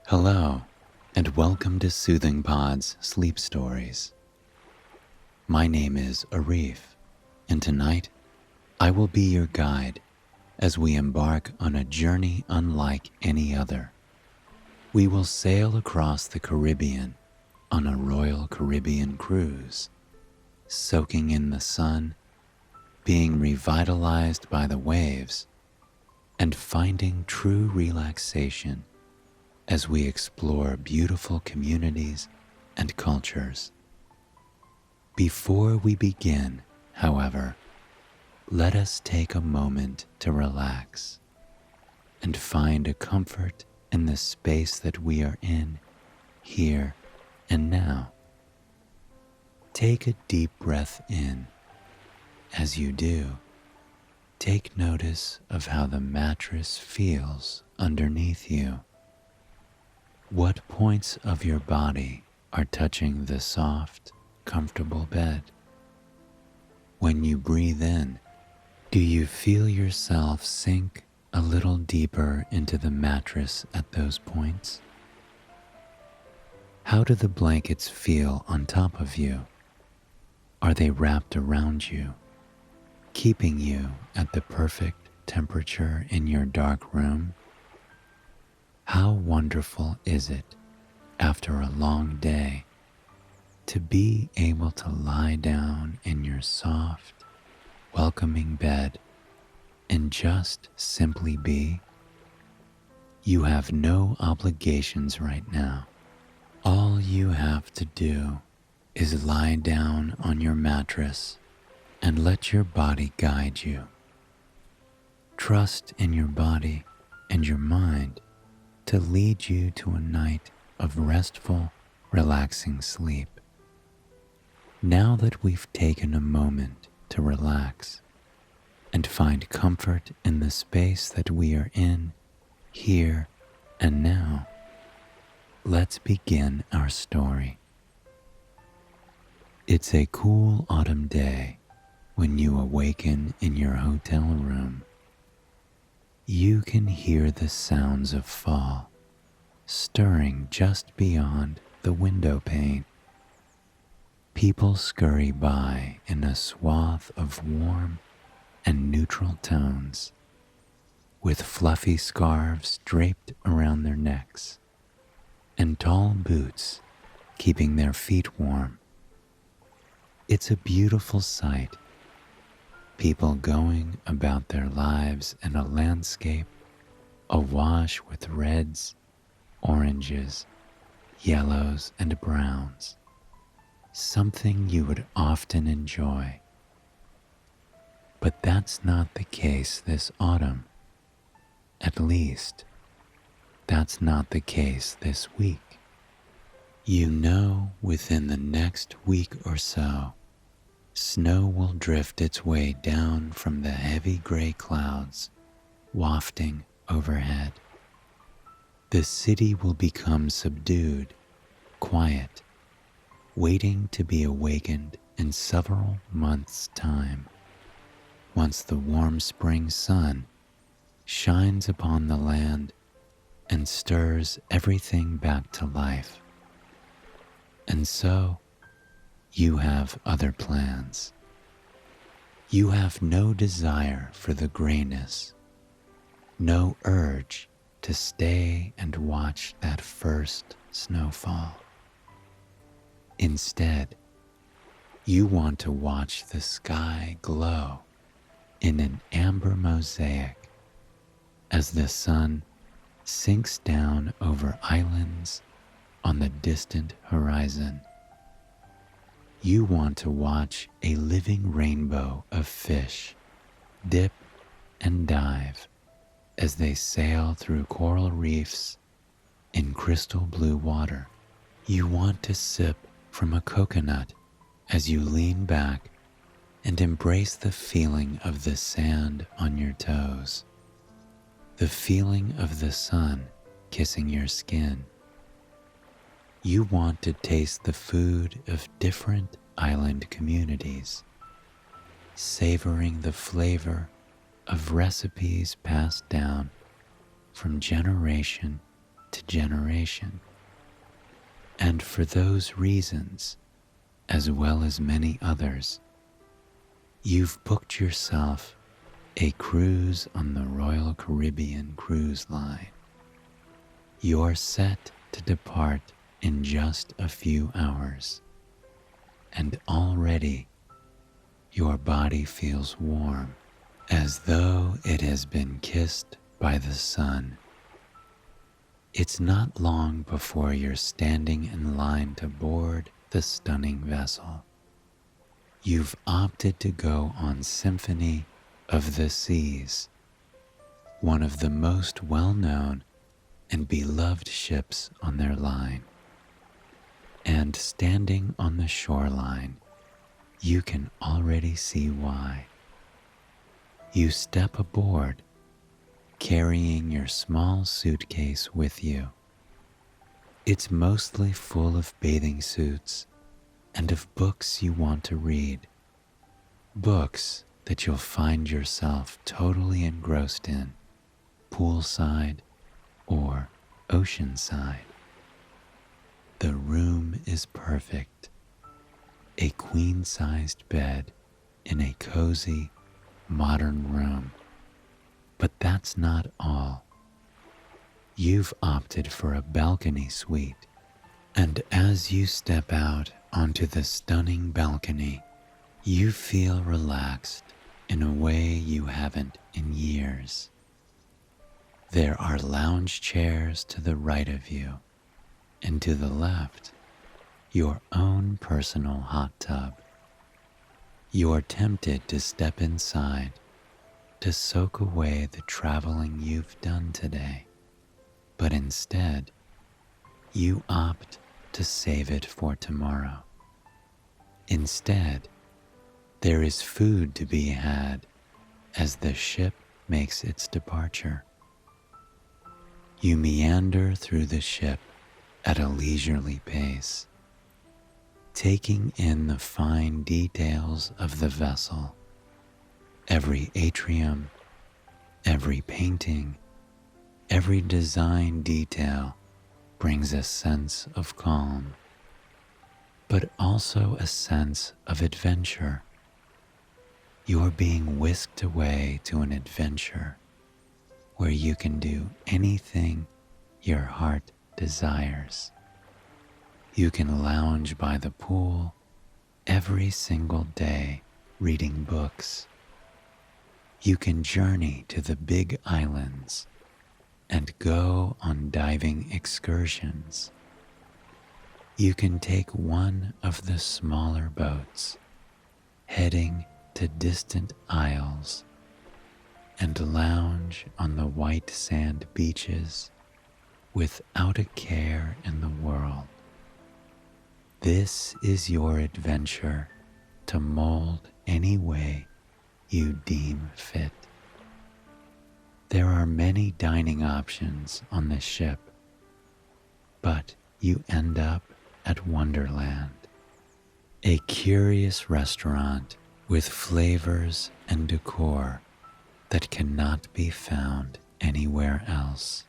Hello, and welcome to Soothing Pod's Sleep Stories. My name is Arif, and tonight I will be your guide as we embark on a journey unlike any other. We will sail across the Caribbean on a Royal Caribbean cruise, soaking in the sun, being revitalized by the waves, and finding true relaxation as we explore beautiful communities and cultures. Before we begin, however, let us take a moment to relax and find a comfort in the space that we are in, here and now. Take a deep breath in. As you do, take notice of how the mattress feels underneath you. What points of your body are touching the soft, comfortable bed? When you breathe in, do you feel yourself sink a little deeper into the mattress at those points? How do the blankets feel on top of you? Are they wrapped around you, keeping you at the perfect temperature in your dark room? How wonderful is it, after a long day, to be able to lie down in your soft, welcoming bed and just simply be? You have no obligations right now. All you have to do is lie down on your mattress and let your body guide you. Trust in your body and your mind to lead you to a night of restful, relaxing sleep. Now that we've taken a moment to relax and find comfort in the space that we are in, here and now, let's begin our story. It's a cool autumn day when you awaken in your hotel room. You can hear the sounds of fall stirring just beyond the window pane. People scurry by in a swath of warm and neutral tones, with fluffy scarves draped around their necks and tall boots keeping their feet warm. It's a beautiful sight. People going about their lives in a landscape awash with reds, oranges, yellows, and browns, something you would often enjoy. But that's not the case this autumn. At least, that's not the case this week. You know, within the next week or so, snow will drift its way down from the heavy gray clouds wafting overhead. The city will become subdued, quiet, waiting to be awakened in several months' time, once the warm spring sun shines upon the land and stirs everything back to life. And so, you have other plans. You have no desire for the grayness, no urge to stay and watch that first snowfall. Instead, you want to watch the sky glow in an amber mosaic as the sun sinks down over islands on the distant horizon. You want to watch a living rainbow of fish dip and dive as they sail through coral reefs in crystal blue water. You want to sip from a coconut as you lean back and embrace the feeling of the sand on your toes, the feeling of the sun kissing your skin. You want to taste the food of different island communities, savoring the flavor of recipes passed down from generation to generation. And for those reasons, as well as many others, you've booked yourself a cruise on the Royal Caribbean Cruise Line. You're set to depart in just a few hours, and already your body feels warm, as though it has been kissed by the sun. It's not long before you're standing in line to board the stunning vessel. You've opted to go on Symphony of the Seas, one of the most well-known and beloved ships on their line. And standing on the shoreline, you can already see why. You step aboard, carrying your small suitcase with you. It's mostly full of bathing suits and of books you want to read, books that you'll find yourself totally engrossed in, poolside or oceanside. The room is perfect, a queen-sized bed in a cozy, modern room. But that's not all. You've opted for a balcony suite, and as you step out onto the stunning balcony, you feel relaxed in a way you haven't in years. There are lounge chairs to the right of you, and to the left, your own personal hot tub. You're tempted to step inside to soak away the traveling you've done today, but instead, you opt to save it for tomorrow. Instead, there is food to be had as the ship makes its departure. You meander through the ship at a leisurely pace, taking in the fine details of the vessel. Every atrium, every painting, every design detail brings a sense of calm, but also a sense of adventure. You're being whisked away to an adventure where you can do anything your heart desires. You can lounge by the pool every single day reading books. You can journey to the big islands and go on diving excursions. You can take one of the smaller boats, heading to distant isles, and lounge on the white sand beaches without a care in the world. This is your adventure to mold any way you deem fit. There are many dining options on the ship, but you end up at Wonderland, a curious restaurant with flavors and decor that cannot be found anywhere else.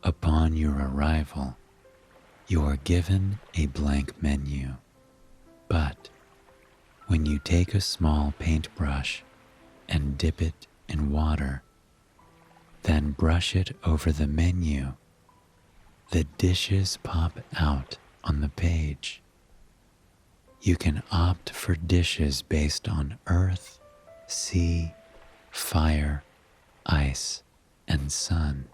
Upon your arrival, you are given a blank menu, but when you take a small paintbrush and dip it in water, then brush it over the menu, the dishes pop out on the page. You can opt for dishes based on earth, sea, fire, ice, and sun.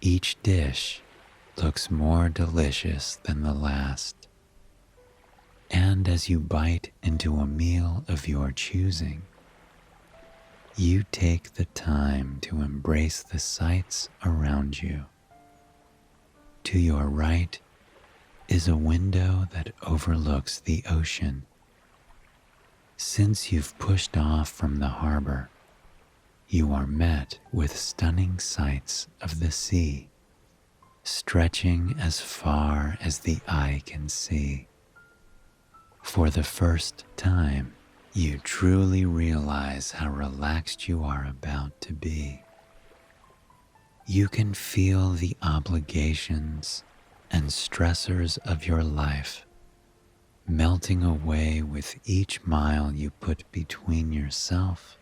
Each dish looks more delicious than the last. And as you bite into a meal of your choosing, you take the time to embrace the sights around you. To your right is a window that overlooks the ocean. Since you've pushed off from the harbor, you are met with stunning sights of the sea, stretching as far as the eye can see. For the first time, you truly realize how relaxed you are about to be. You can feel the obligations and stressors of your life melting away with each mile you put between yourself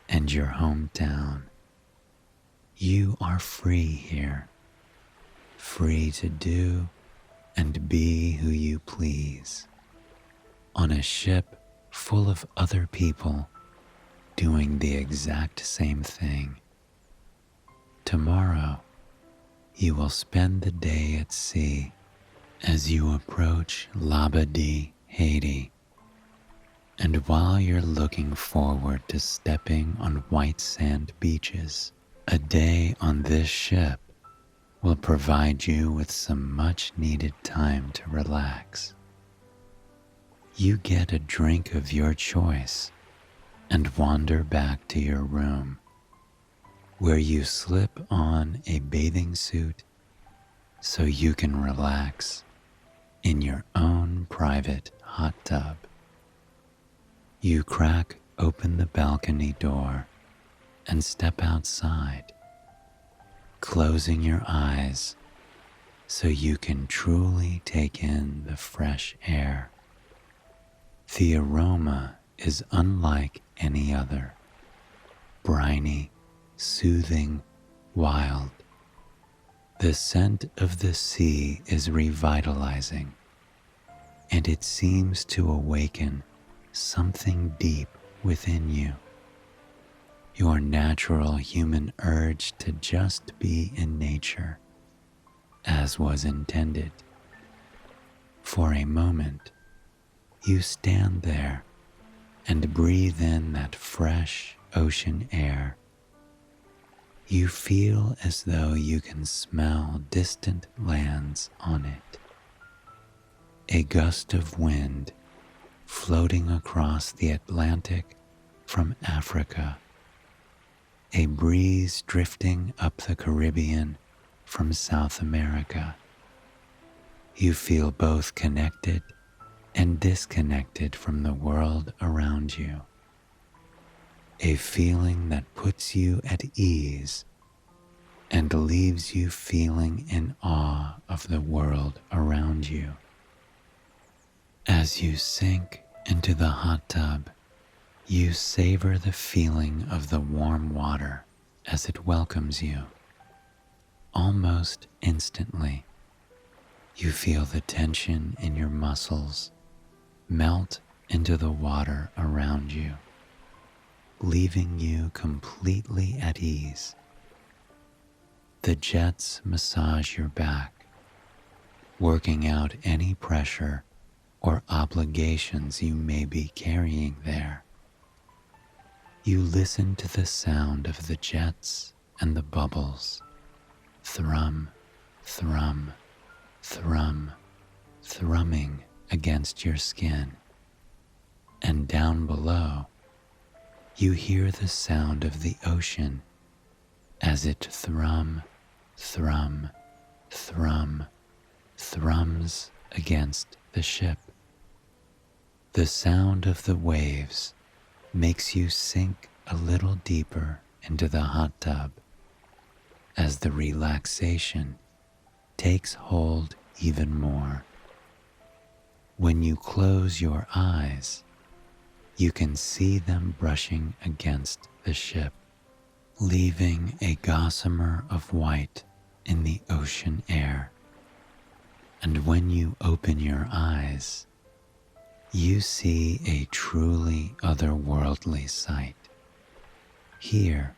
and your hometown. You are free here, free to do and be who you please, on a ship full of other people doing the exact same thing. Tomorrow, you will spend the day at sea as you approach Labadee, Haiti. And while you're looking forward to stepping on white sand beaches, a day on this ship will provide you with some much needed time to relax. You get a drink of your choice and wander back to your room, where you slip on a bathing suit so you can relax in your own private hot tub. You crack open the balcony door and step outside, closing your eyes so you can truly take in the fresh air. The aroma is unlike any other, briny, soothing, wild. The scent of the sea is revitalizing, and it seems to awaken something deep within you. Your natural human urge to just be in nature, as was intended. For a moment, you stand there and breathe in that fresh ocean air. You feel as though you can smell distant lands on it. A gust of wind floating across the Atlantic from Africa. A breeze drifting up the Caribbean from South America. You feel both connected and disconnected from the world around you. A feeling that puts you at ease and leaves you feeling in awe of the world around you. As you sink into the hot tub, you savor the feeling of the warm water as it welcomes you. Almost instantly, you feel the tension in your muscles melt into the water around you, leaving you completely at ease. The jets massage your back, working out any pressure or obligations you may be carrying there. You listen to the sound of the jets and the bubbles, thrum, thrum, thrum, thrumming against your skin. And down below, you hear the sound of the ocean as it thrum, thrum, thrum, thrums against the ship. The sound of the waves makes you sink a little deeper into the hot tub as the relaxation takes hold even more. When you close your eyes, you can see them brushing against the ship, leaving a gossamer of white in the ocean air. And when you open your eyes, you see a truly otherworldly sight. Here,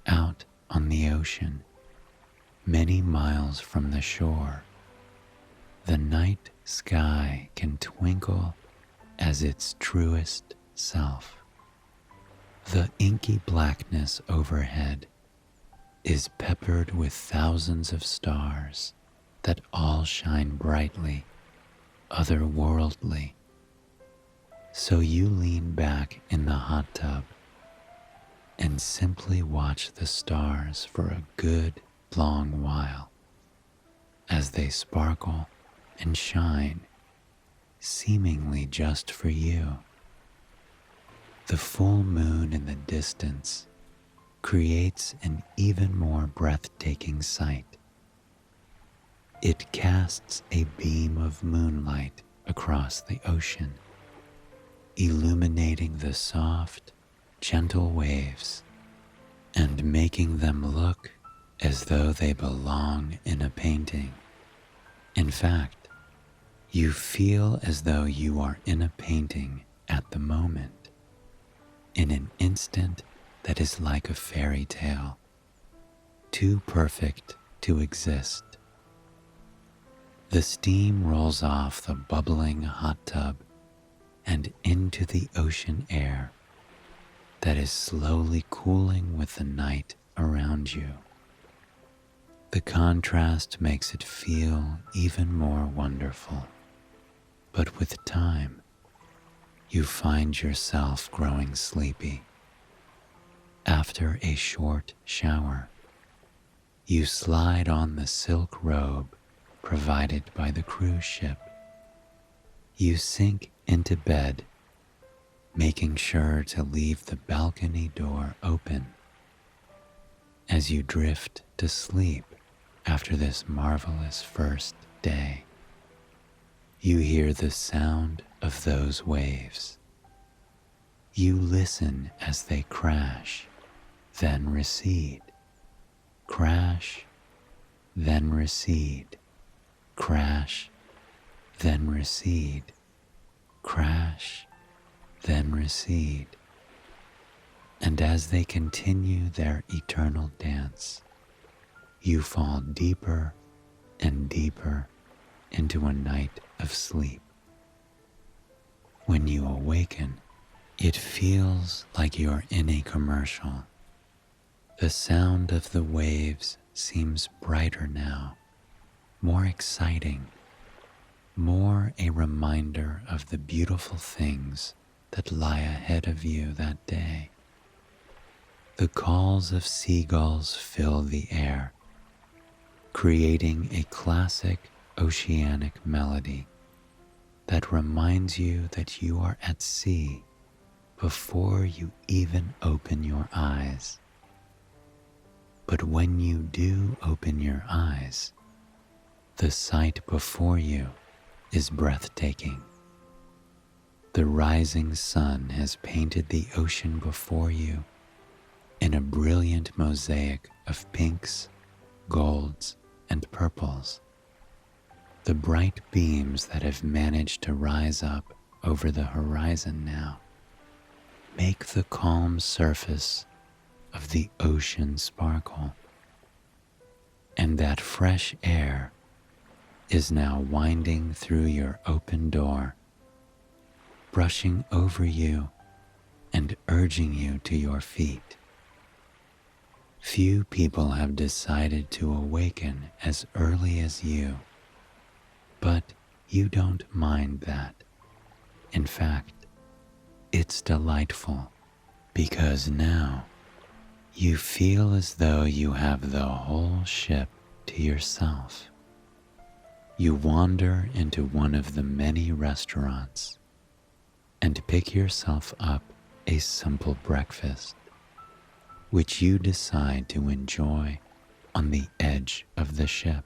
out on the ocean, many miles from the shore, the night sky can twinkle as its truest self. The inky blackness overhead is peppered with thousands of stars that all shine brightly, otherworldly. So you lean back in the hot tub and simply watch the stars for a good long while as they sparkle and shine, seemingly just for you. The full moon in the distance creates an even more breathtaking sight. It casts a beam of moonlight across the ocean, illuminating the soft, gentle waves and making them look as though they belong in a painting. In fact, you feel as though you are in a painting at the moment, in an instant that is like a fairy tale, too perfect to exist. The steam rolls off the bubbling hot tub and into the ocean air that is slowly cooling with the night around you. The contrast makes it feel even more wonderful, but with time, you find yourself growing sleepy. After a short shower, you slide on the silk robe provided by the cruise ship. You sink into bed, making sure to leave the balcony door open. As you drift to sleep after this marvelous first day, you hear the sound of those waves. You listen as they crash, then recede, crash, then recede, crash, then recede, crash, then recede. And as they continue their eternal dance, you fall deeper and deeper into a night of sleep. When you awaken, it feels like you're in a commercial. The sound of the waves seems brighter now, more exciting, more a reminder of the beautiful things that lie ahead of you that day. The calls of seagulls fill the air, creating a classic oceanic melody that reminds you that you are at sea before you even open your eyes. But when you do open your eyes, the sight before you is breathtaking. The rising sun has painted the ocean before you in a brilliant mosaic of pinks, golds, and purples. The bright beams that have managed to rise up over the horizon now make the calm surface of the ocean sparkle. And that fresh air is now winding through your open door, brushing over you and urging you to your feet. Few people have decided to awaken as early as you, but you don't mind that. In fact, it's delightful because now you feel as though you have the whole ship to yourself. You wander into one of the many restaurants and pick yourself up a simple breakfast, which you decide to enjoy on the edge of the ship.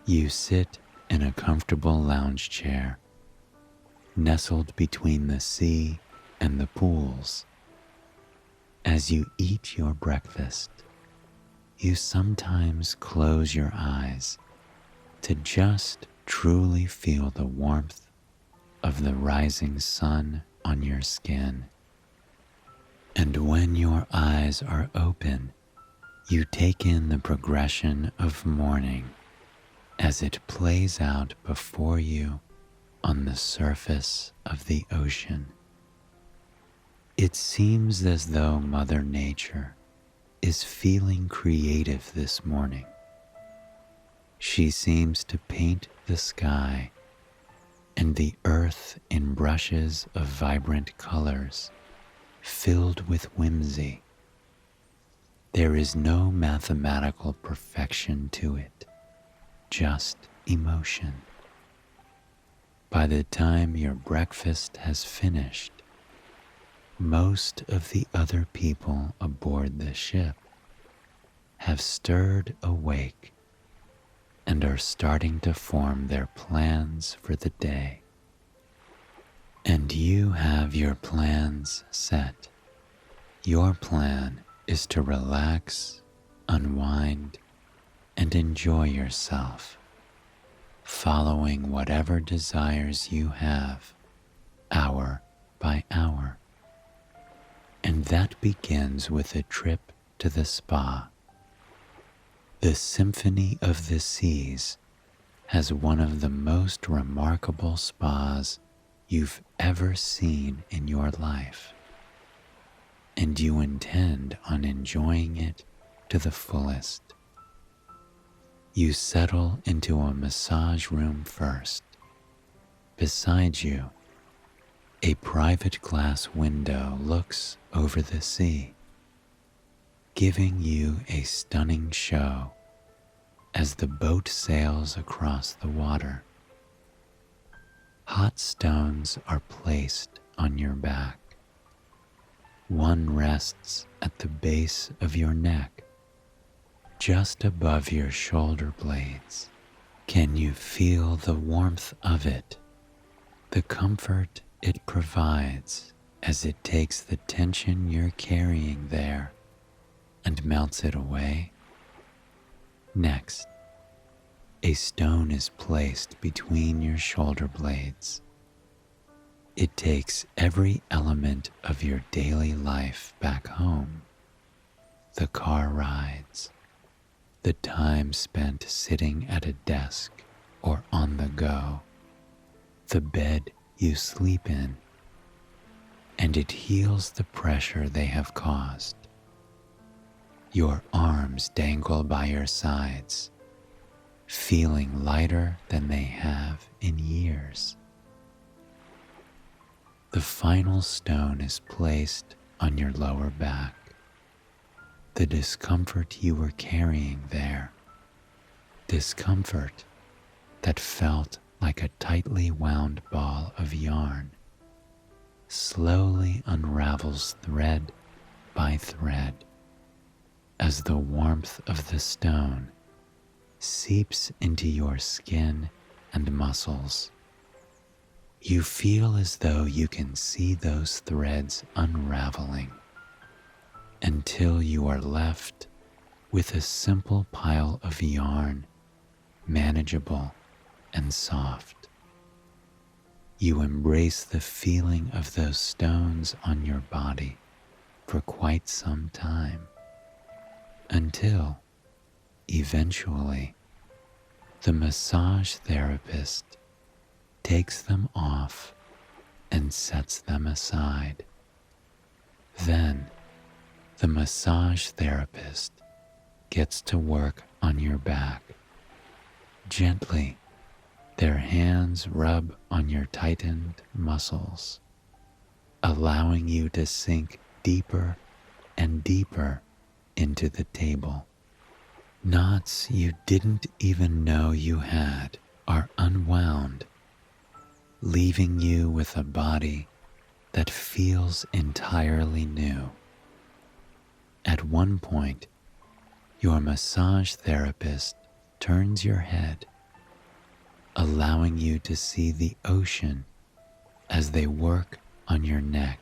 You sit in a comfortable lounge chair, nestled between the sea and the pools. As you eat your breakfast, you sometimes close your eyes to just truly feel the warmth of the rising sun on your skin. And when your eyes are open, you take in the progression of morning as it plays out before you on the surface of the ocean. It seems as though Mother Nature is feeling creative this morning. She seems to paint the sky and the earth in brushes of vibrant colors filled with whimsy. There is no mathematical perfection to it, just emotion. By the time your breakfast has finished, most of the other people aboard the ship have stirred awake and are starting to form their plans for the day. And you have your plans set. Your plan is to relax, unwind, and enjoy yourself, following whatever desires you have, hour by hour. And that begins with a trip to the spa. The Symphony of the Seas has one of the most remarkable spas you've ever seen in your life, and you intend on enjoying it to the fullest. You settle into a massage room first. Beside you, a private glass window looks over the sea, giving you a stunning show as the boat sails across the water. Hot stones are placed on your back. One rests at the base of your neck, just above your shoulder blades. Can you feel the warmth of it, the comfort it provides as it takes the tension you're carrying there and melts it away? Next, a stone is placed between your shoulder blades. It takes every element of your daily life back home. The car rides, the time spent sitting at a desk or on the go, the bed you sleep in, and it heals the pressure they have caused. Your arms dangle by your sides, feeling lighter than they have in years. The final stone is placed on your lower back. The discomfort you were carrying there, discomfort that felt like a tightly wound ball of yarn, slowly unravels thread by thread as the warmth of the stone seeps into your skin and muscles. You feel as though you can see those threads unraveling until you are left with a simple pile of yarn, manageable and soft. You embrace the feeling of those stones on your body for quite some time, until eventually the massage therapist takes them off and sets them aside. Then the massage therapist gets to work on your back. Gently, their hands rub on your tightened muscles, allowing you to sink deeper and deeper into the table. Knots you didn't even know you had are unwound, leaving you with a body that feels entirely new. At one point, your massage therapist turns your head, allowing you to see the ocean as they work on your neck.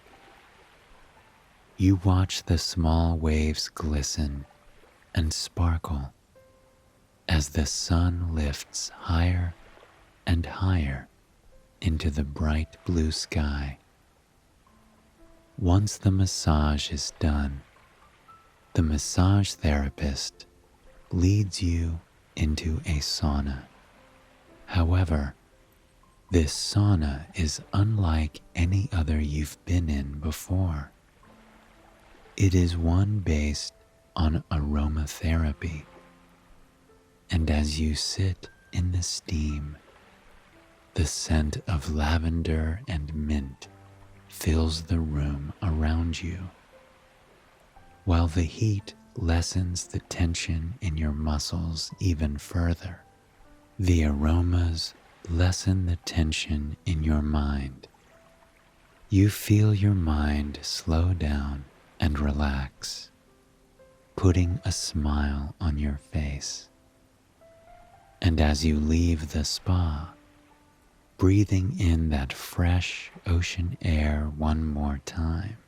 You watch the small waves glisten and sparkle as the sun lifts higher and higher into the bright blue sky. Once the massage is done, the massage therapist leads you into a sauna. However, this sauna is unlike any other you've been in before. It is one based on aromatherapy, and as you sit in the steam, the scent of lavender and mint fills the room around you, while the heat lessens the tension in your muscles even further. The aromas lessen the tension in your mind, You feel your mind slow down and relax, putting a smile on your face. And as you leave the spa, breathing in that fresh ocean air one more time,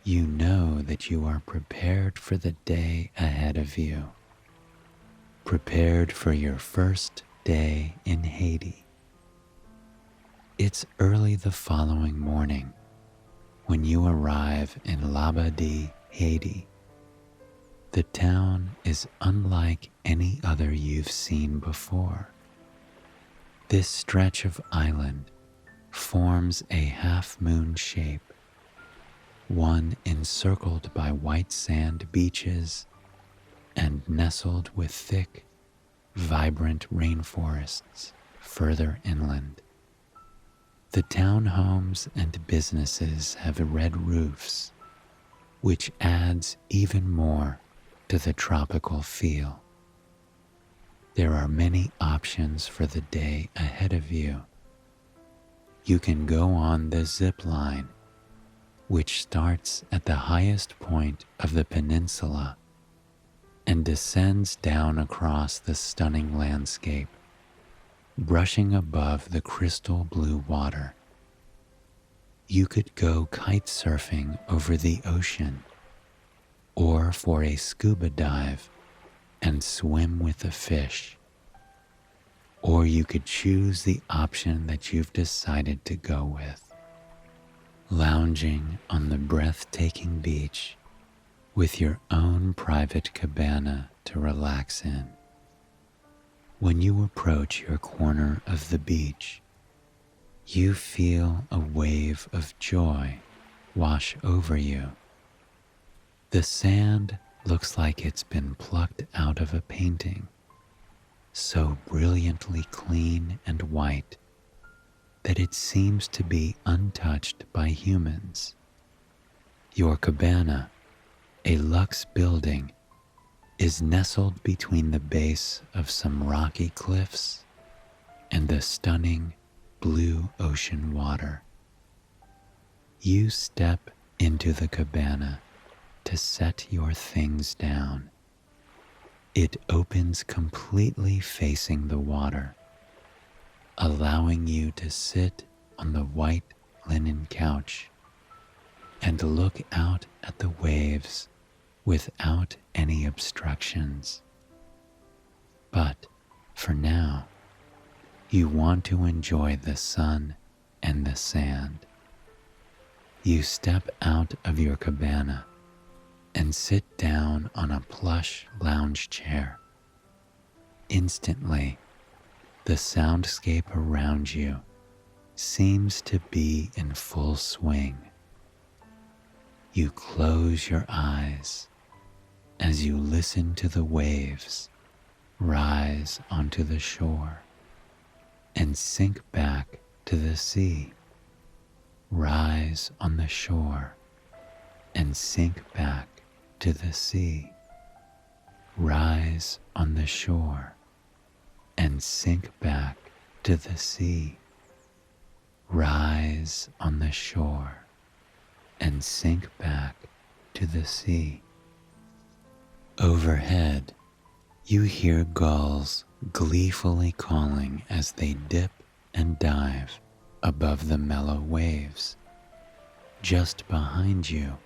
you know that you are prepared for the day ahead of you, prepared for your first day in Haiti. It's early the following morning when you arrive in Labadie, Haiti. The town is unlike any other you've seen before. This stretch of island forms a half-moon shape, one encircled by white sand beaches and nestled with thick, vibrant rainforests further inland. The townhomes and businesses have red roofs, which adds even more to the tropical feel. There are many options for the day ahead of you. You can go on the zip line, which starts at the highest point of the peninsula and descends down across the stunning landscape, brushing above the crystal blue water. You could go kite surfing over the ocean, or for a scuba dive and swim with the fish. Or you could choose the option that you've decided to go with, lounging on the breathtaking beach with your own private cabana to relax in. When you approach your corner of the beach, you feel a wave of joy wash over you. The sand looks like it's been plucked out of a painting, so brilliantly clean and white that it seems to be untouched by humans. Your cabana, a luxe building, is nestled between the base of some rocky cliffs and the stunning blue ocean water. You step into the cabana to set your things down. It opens completely facing the water, allowing you to sit on the white linen couch and look out at the waves without any obstructions. But for now, you want to enjoy the sun and the sand. You step out of your cabana and sit down on a plush lounge chair. Instantly, the soundscape around you seems to be in full swing. You close your eyes as you listen to the waves rise onto the shore and sink back to the sea, rise on the shore and sink back to the sea, rise on the shore and sink back to the sea, rise on the shore and sink back to the sea. Overhead, you hear gulls gleefully calling as they dip and dive above the mellow waves. Just behind you,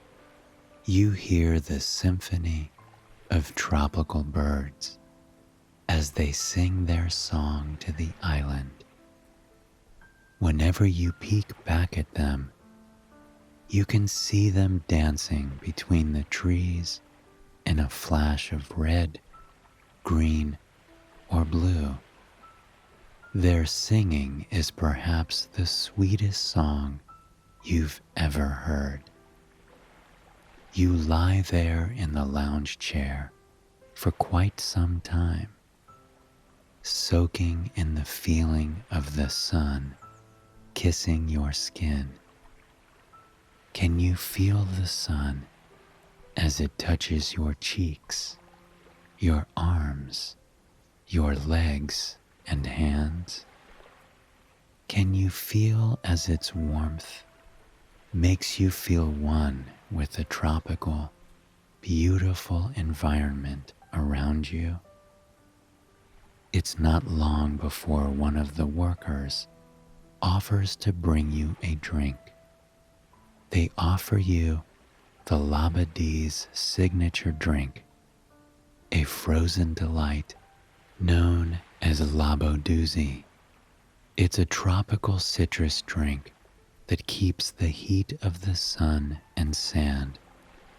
you hear the symphony of tropical birds as they sing their song to the island. Whenever you peek back at them, you can see them dancing between the trees in a flash of red, green, or blue. Their singing is perhaps the sweetest song you've ever heard. You lie there in the lounge chair for quite some time, soaking in the feeling of the sun kissing your skin. Can you feel the sun as it touches your cheeks, your arms, your legs and hands? Can you feel as its warmth makes you feel one with the tropical, beautiful environment around you. It's not long before one of the workers offers to bring you a drink. They offer you the Labadi's signature drink, a frozen delight known as Laboduzi. It's a tropical citrus drink that keeps the heat of the sun and sand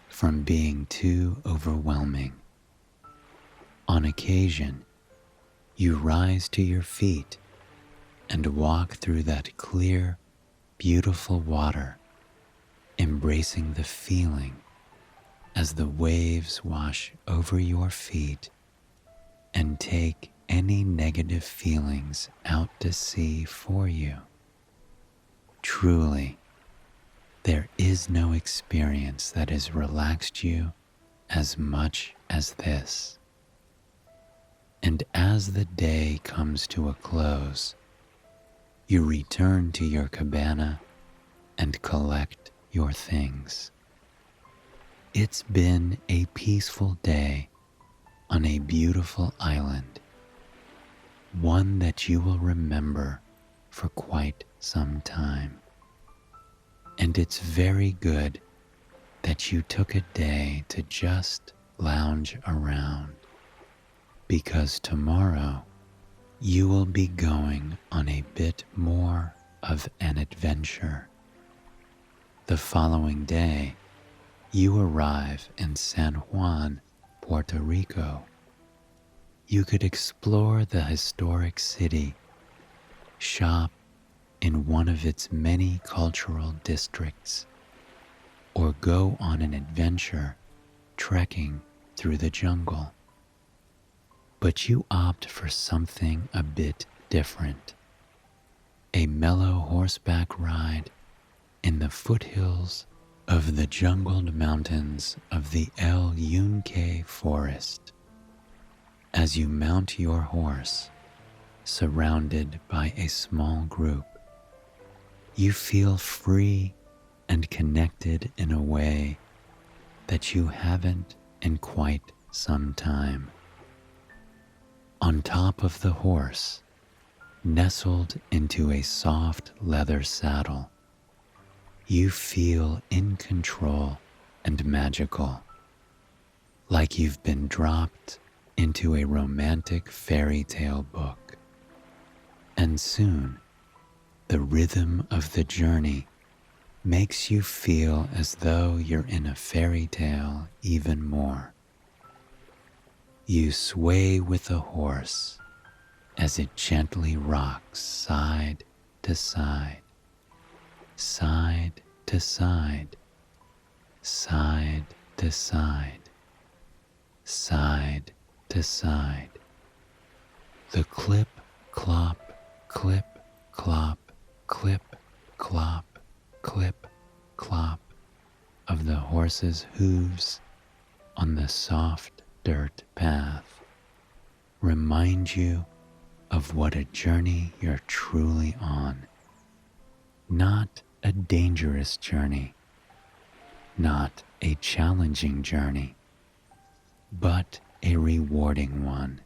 from being too overwhelming. On occasion, you rise to your feet and walk through that clear, beautiful water, embracing the feeling as the waves wash over your feet and take any negative feelings out to sea for you. Truly, there is no experience that has relaxed you as much as this. And as the day comes to a close, you return to your cabana and collect your things. It's been a peaceful day on a beautiful island, one that you will remember for quite some time. And it's very good that you took a day to just lounge around, because tomorrow you will be going on a bit more of an adventure. The following day, you arrive in San Juan, Puerto Rico. You could explore the historic city, shop in one of its many cultural districts, or go on an adventure trekking through the jungle. But you opt for something a bit different. A mellow horseback ride in the foothills of the jungled mountains of the El Yunque forest. As you mount your horse, surrounded by a small group, you feel free and connected in a way that you haven't in quite some time. On top of the horse, nestled into a soft leather saddle, you feel in control and magical, like you've been dropped into a romantic fairy tale book. And soon, the rhythm of the journey makes you feel as though you're in a fairy tale even more. You sway with the horse as it gently rocks side to side, side to side, side to side, side to side. The clip, clop, clip, clop, clip, clop, clip, clop of the horse's hooves on the soft dirt path remind you of what a journey you're truly on. Not a dangerous journey, not a challenging journey, but a rewarding one.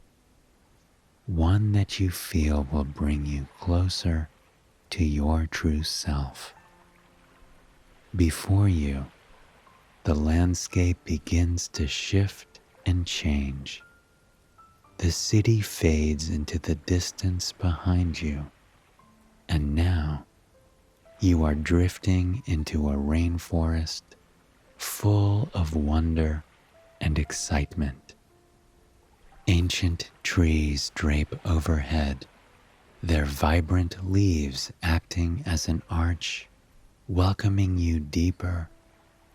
One that you feel will bring you closer to your true self. Before you, the landscape begins to shift and change. The city fades into the distance behind you, and now you are drifting into a rainforest full of wonder and excitement. Ancient trees drape overhead, their vibrant leaves acting as an arch, welcoming you deeper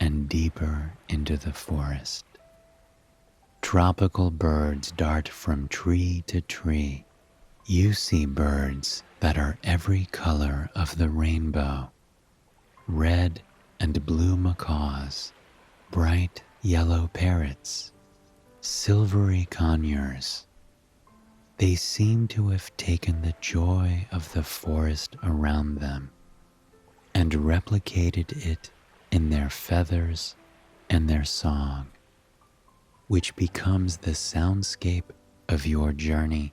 and deeper into the forest. Tropical birds dart from tree to tree. You see birds that are every color of the rainbow: red and blue macaws, bright yellow parrots, silvery conures. They seem to have taken the joy of the forest around them and replicated it in their feathers and their song, which becomes the soundscape of your journey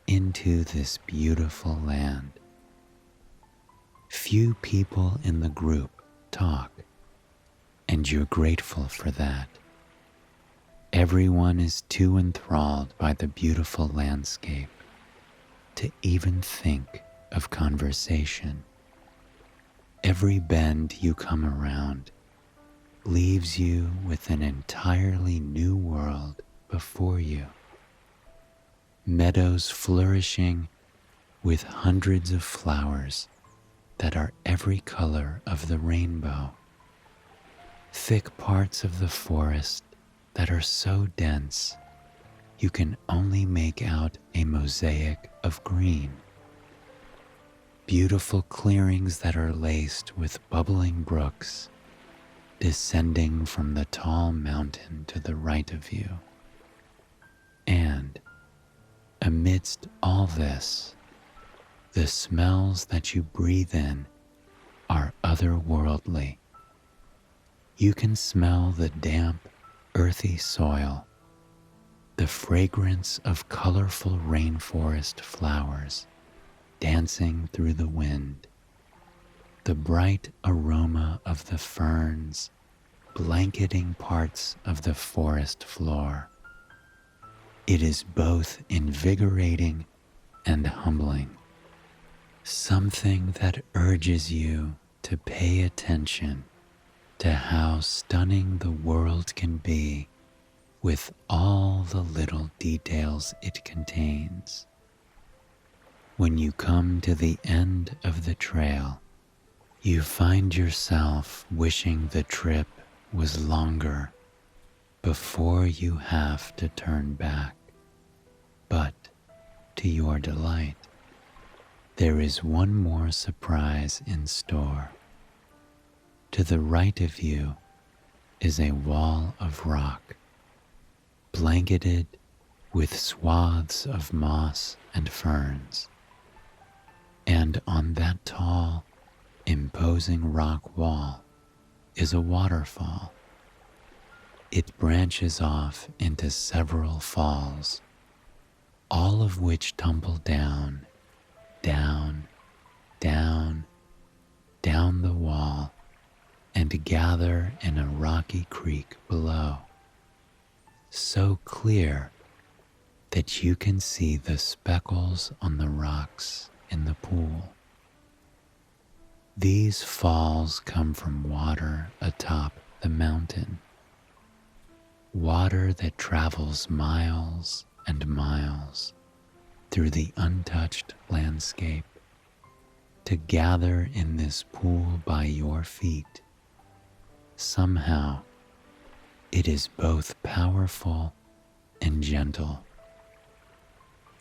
into this beautiful land. Few people in the group talk, and you're grateful for that. Everyone is too enthralled by the beautiful landscape to even think of conversation. Every bend you come around leaves you with an entirely new world before you. Meadows flourishing with hundreds of flowers that are every color of the rainbow. Thick parts of the forest that are so dense you can only make out a mosaic of green. Beautiful clearings that are laced with bubbling brooks descending from the tall mountain to the right of you. And amidst all this, the smells that you breathe in are otherworldly. You can smell the damp, earthy soil, the fragrance of colorful rainforest flowers dancing through the wind, the bright aroma of the ferns blanketing parts of the forest floor. It is both invigorating and humbling, something that urges you to pay attention to how stunning the world can be with all the little details it contains. When you come to the end of the trail, you find yourself wishing the trip was longer before you have to turn back. But to your delight, there is one more surprise in store. To the right of you is a wall of rock, blanketed with swaths of moss and ferns. And on that tall, imposing rock wall is a waterfall. It branches off into several falls, all of which tumble down, down, down, down the wall, and gather in a rocky creek below, so clear that you can see the speckles on the rocks in the pool. These falls come from water atop the mountain, water that travels miles and miles through the untouched landscape to gather in this pool by your feet. Somehow, it is both powerful and gentle.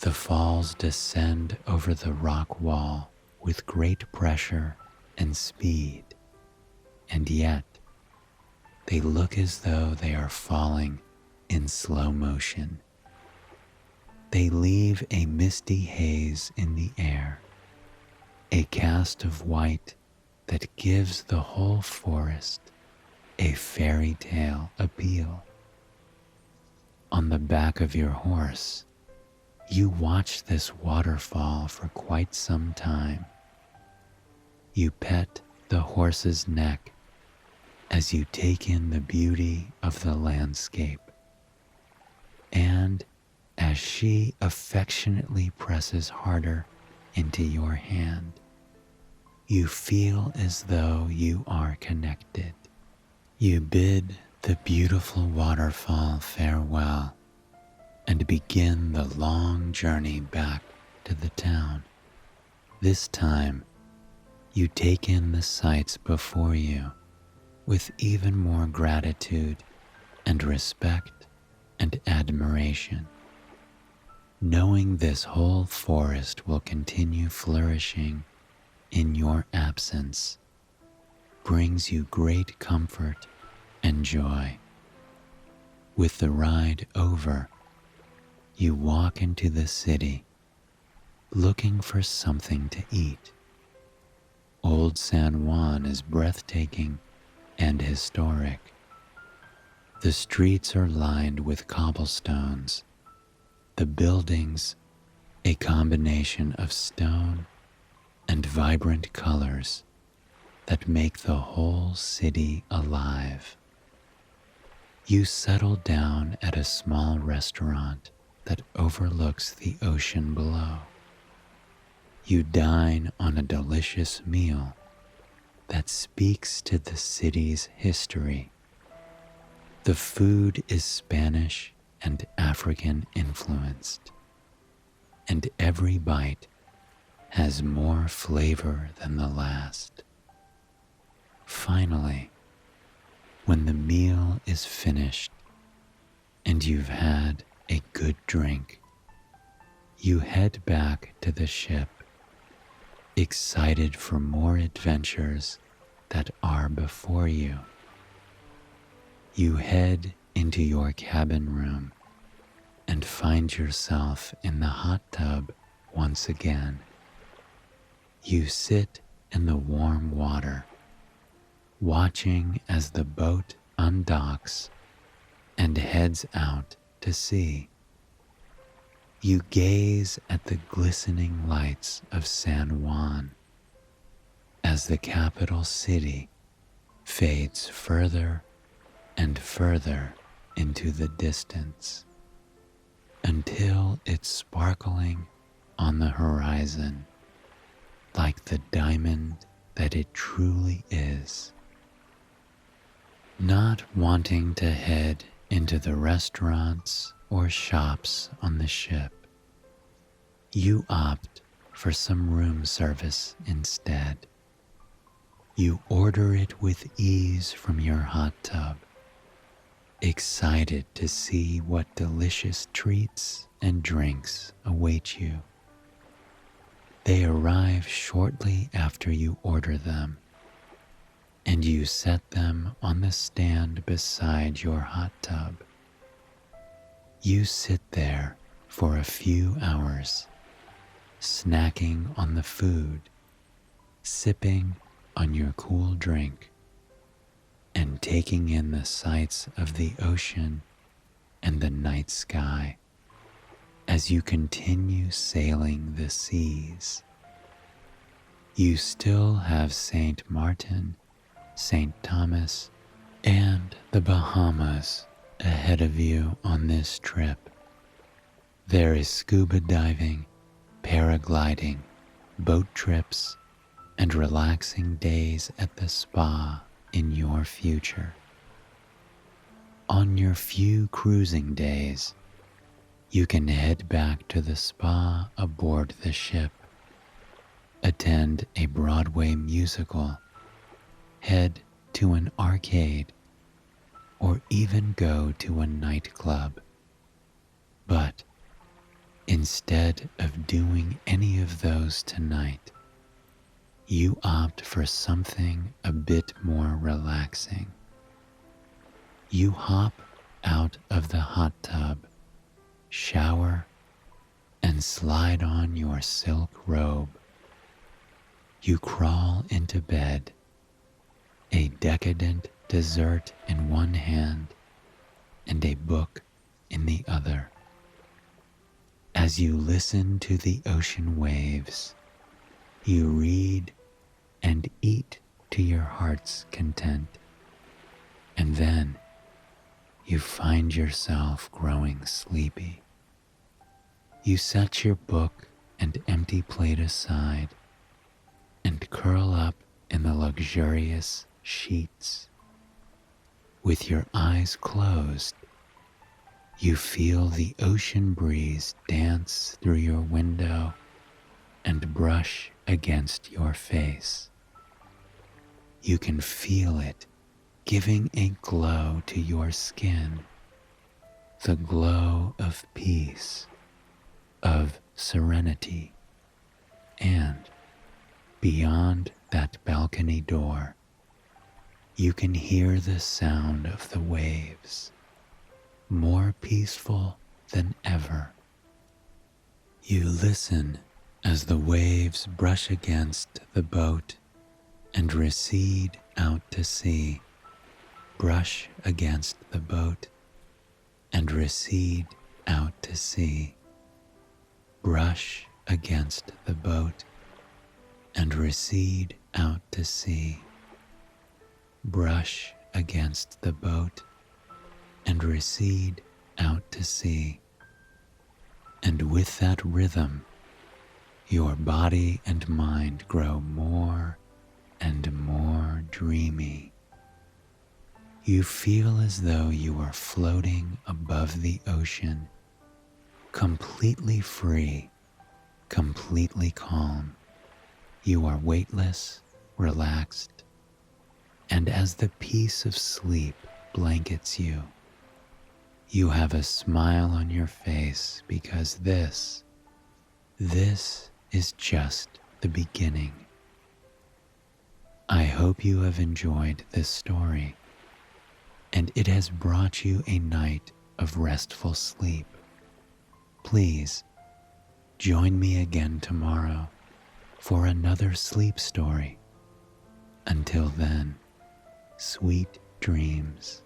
The falls descend over the rock wall with great pressure and speed, and yet they look as though they are falling in slow motion. They leave a misty haze in the air, a cast of white that gives the whole forest a fairy tale appeal. On the back of your horse, you watch this waterfall for quite some time. You pet the horse's neck as you take in the beauty of the landscape. And as she affectionately presses harder into your hand, you feel as though you are connected. You bid the beautiful waterfall farewell and begin the long journey back to the town. This time, you take in the sights before you with even more gratitude and respect and admiration. Knowing this whole forest will continue flourishing in your absence brings you great comfort and joy. With the ride over, you walk into the city looking for something to eat. Old San Juan is breathtaking and historic. The streets are lined with cobblestones, the buildings a combination of stone and vibrant colors that make the whole city alive. You settle down at a small restaurant that overlooks the ocean below. You dine on a delicious meal that speaks to the city's history. The food is Spanish and African influenced, and every bite has more flavor than the last. Finally, when the meal is finished and you've had a good drink, you head back to the ship, excited for more adventures that are before you. You head into your cabin room and find yourself in the hot tub once again. You sit in the warm water, watching as the boat undocks and heads out to sea. You gaze at the glistening lights of San Juan as the capital city fades further and further into the distance until it's sparkling on the horizon like the diamond that it truly is. Not wanting to head into the restaurants or shops on the ship, you opt for some room service instead. You order it with ease from your hot tub, excited to see what delicious treats and drinks await you. They arrive shortly after you order them, and you set them on the stand beside your hot tub. You sit there for a few hours, snacking on the food, sipping on your cool drink, and taking in the sights of the ocean and the night sky as you continue sailing the seas. You still have St. Martin, St. Thomas, and the Bahamas ahead of you on this trip. There is scuba diving, paragliding, boat trips, and relaxing days at the spa in your future. On your few cruising days, you can head back to the spa aboard the ship, attend a Broadway musical, head to an arcade, or even go to a nightclub. But instead of doing any of those tonight, you opt for something a bit more relaxing. You hop out of the hot tub, shower, and slide on your silk robe. You crawl into bed, a decadent dessert in one hand and a book in the other. As you listen to the ocean waves, you read and eat to your heart's content, and then you find yourself growing sleepy. You set your book and empty plate aside and curl up in the luxurious sheets. With your eyes closed, you feel the ocean breeze dance through your window and brush against your face. You can feel it giving a glow to your skin, the glow of peace, of serenity, and beyond that balcony door, you can hear the sound of the waves, more peaceful than ever. You listen as the waves brush against the boat and recede out to sea. Brush against the boat and recede out to sea. Brush against the boat and recede out to sea. Brush against the boat and recede out to sea. And with that rhythm, your body and mind grow more and more dreamy. You feel as though you are floating above the ocean, completely free, completely calm. You are weightless, relaxed, and as the peace of sleep blankets you, you have a smile on your face because this is just the beginning. I hope you have enjoyed this story, and it has brought you a night of restful sleep. Please join me again tomorrow for another sleep story. Until then, sweet dreams.